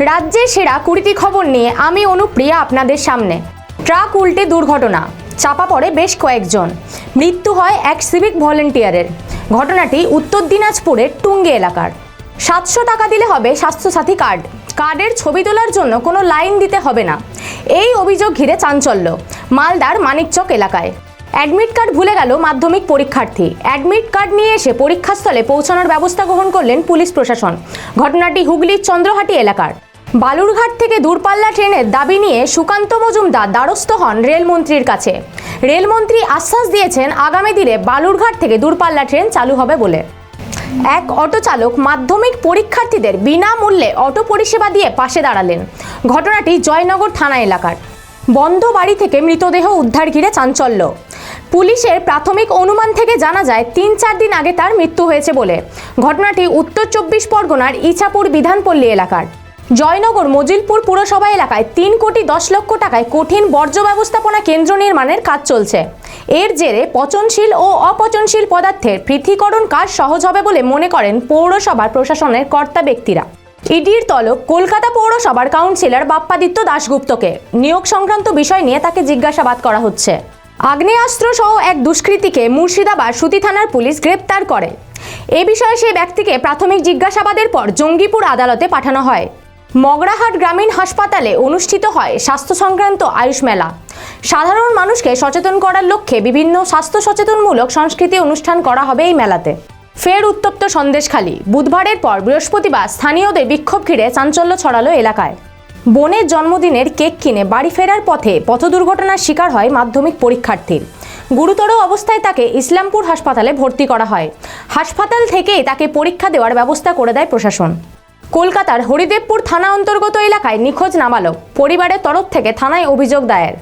রাজ্যের সেরা 20টি খবর নিয়ে আমি অনুপ্রিয়া আপনাদের সামনে। ট্রাক উল্টে দুর্ঘটনা, চাপা পড়ে বেশ কয়েকজন, মৃত্যু হয় এক সিভিক ভলেন্টিয়ারের। ঘটনাটি উত্তর দিনাজপুরের টুঙ্গি এলাকার। 700 টাকা দিলে হবে স্বাস্থ্যসাথী কার্ড, কার্ডের ছবি তোলার জন্য কোনো লাইন দিতে হবে না। এই অভিযোগ ঘিরে চাঞ্চল্য মালদার মানিকচক এলাকায়। অ্যাডমিট কার্ড ভুলে গেল মাধ্যমিক পরীক্ষার্থী। অ্যাডমিট কার্ড নিয়ে এসে পরীক্ষাস্থলে পৌঁছানোর ব্যবস্থা গ্রহণ করলেন পুলিশ প্রশাসন। ঘটনাটি হুগলির চন্দ্রহাটি এলাকার। বালুরঘাট থেকে দূরপাল্লা ট্রেনের দাবি নিয়ে সুকান্ত মজুমদার দ্বারস্থ হন রেলমন্ত্রীর কাছে। রেলমন্ত্রী আশ্বাস দিয়েছেন আগামী দিনে বালুরঘাট থেকে দূরপাল্লা ট্রেন চালু হবে বলে। এক অটো চালক মাধ্যমিক পরীক্ষার্থীদের বিনামূল্যে অটো পরিষেবা দিয়ে পাশে দাঁড়ালেন। ঘটনাটি জয়নগর থানা এলাকার। বন্ধ বাড়ি থেকে মৃতদেহ উদ্ধার ঘিরে চাঞ্চল্য। পুলিশের প্রাথমিক অনুমান থেকে জানা যায় 3-4 দিন আগে তার মৃত্যু হয়েছে বলে। ঘটনাটি উত্তর 24 পরগনার ইছাপুর বিধানপল্লী এলাকার। জয়নগর মজিলপুর পুরসভা এলাকায় 3 কোটি 10 লক্ষ টাকায় কঠিন বর্জ্য ব্যবস্থাপনা কেন্দ্র নির্মাণের কাজ চলছে। এর জেরে পচনশীল ও অপচনশীল পদার্থের পৃথকীকরণ কাজ সহজ হবে বলে মনে করেন পৌরসভার প্রশাসনের কর্তা ব্যক্তিরা। ইডির তলব কলকাতা পৌরসভার কাউন্সিলর বাপ্পাদিত্য দাশগুপ্তকে। নিয়োগ সংক্রান্ত বিষয় নিয়ে তাকে জিজ্ঞাসাবাদ করা হচ্ছে। আগ্নেয়াস্ত্র সহ এক দুষ্কৃতীকে মুর্শিদাবাদ সুতি থানার পুলিশ গ্রেপ্তার করে। এ বিষয়ে সেই ব্যক্তিকে প্রাথমিক জিজ্ঞাসাবাদের পর জঙ্গিপুর আদালতে পাঠানো হয়। মগরাহাট গ্রামীণ হাসপাতালে অনুষ্ঠিত হয় স্বাস্থ্য সংক্রান্ত আয়ুষ মেলা। সাধারণ মানুষকে সচেতন করার লক্ষ্যে বিভিন্ন স্বাস্থ্য সচেতনমূলক সংস্কৃতি অনুষ্ঠান করা হবে এই মেলাতে। ফের উত্তপ্ত সন্দেশখালী। বুধবারের পর বৃহস্পতিবার স্থানীয়দের বিক্ষোভ ঘিরে চাঞ্চল্য ছড়ালো এলাকায়। বোনের জন্মদিনের কেক কিনে বাড়ি ফেরার পথে পথ দুর্ঘটনার শিকার হয় মাধ্যমিক পরীক্ষার্থী। গুরুতর অবস্থায় তাকে ইসলামপুর হাসপাতালে ভর্তি করা হয়। হাসপাতাল থেকেই তাকে পরীক্ষা দেওয়ার ব্যবস্থা করে দেয় প্রশাসন। কলকাতার হরিদেবপুর থানা অন্তর্গত এলাকায় নিখোঁজ নাবালক, পরিবারের তরফ থেকে থানায় অভিযোগ দায়ের।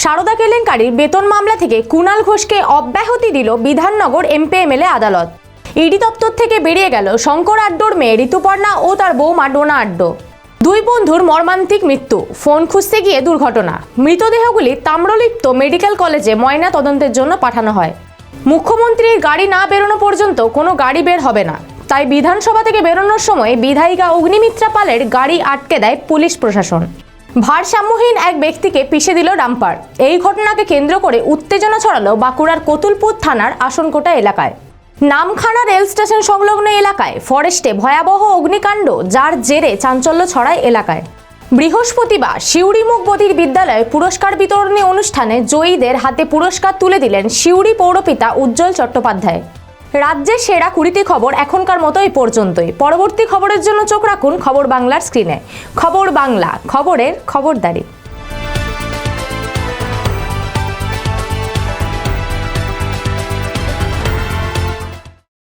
সারদা কেলেঙ্কারির বেতন মামলা থেকে কুণাল ঘোষকে অব্যাহতি দিল বিধাননগর এমপি এমএলএ আদালত। ইডি দপ্তর থেকে বেরিয়ে গেল শঙ্কর আড্ডোর মেয়ে ঋতুপর্ণা ও তার বৌমা ডোনা আড্ডো। দুই বন্ধুর মর্মান্তিক মৃত্যু, ফোন খুঁজতে গিয়ে দুর্ঘটনা। মৃতদেহগুলি তাম্রলিপ্ত মেডিকেল কলেজে ময়না তদন্তের জন্য পাঠানো হয়। মুখ্যমন্ত্রীর গাড়ি না বেরোনো পর্যন্ত কোনো গাড়ি বের হবে না, তাই বিধানসভা থেকে বেরোনোর সময় বিধায়িকা অগ্নিমিত্রা পালের গাড়ি আটকে দেয় পুলিশ প্রশাসন। ভারসাম্যহীন এক ব্যক্তিকে পিষে দিল ডাম্পার। এই ঘটনাকে কেন্দ্র করে উত্তেজনা ছড়ালো বাঁকুড়ার কতুলপুর থানার আসনকোটা এলাকায়। নামখানা রেল স্টেশন সংলগ্ন এলাকায় ফরেস্টে ভয়াবহ অগ্নিকাণ্ড, যার জেরে চাঞ্চল্য ছড়ায় এলাকায়। বৃহস্পতিবার সিউড়িমুখ বধির বিদ্যালয়ে পুরস্কার বিতরণী অনুষ্ঠানে জয়ীদের হাতে পুরস্কার তুলে দিলেন সিউড়ি পৌরপিতা উজ্জ্বল চট্টোপাধ্যায়। রাজ্যের সেরা 20টি খবর এখনকার মতো এই পর্যন্তই। পরবর্তী খবরের জন্য চোখ রাখুন খবর বাংলার স্ক্রিনে। খবর বাংলা, খবরের খবরদারি।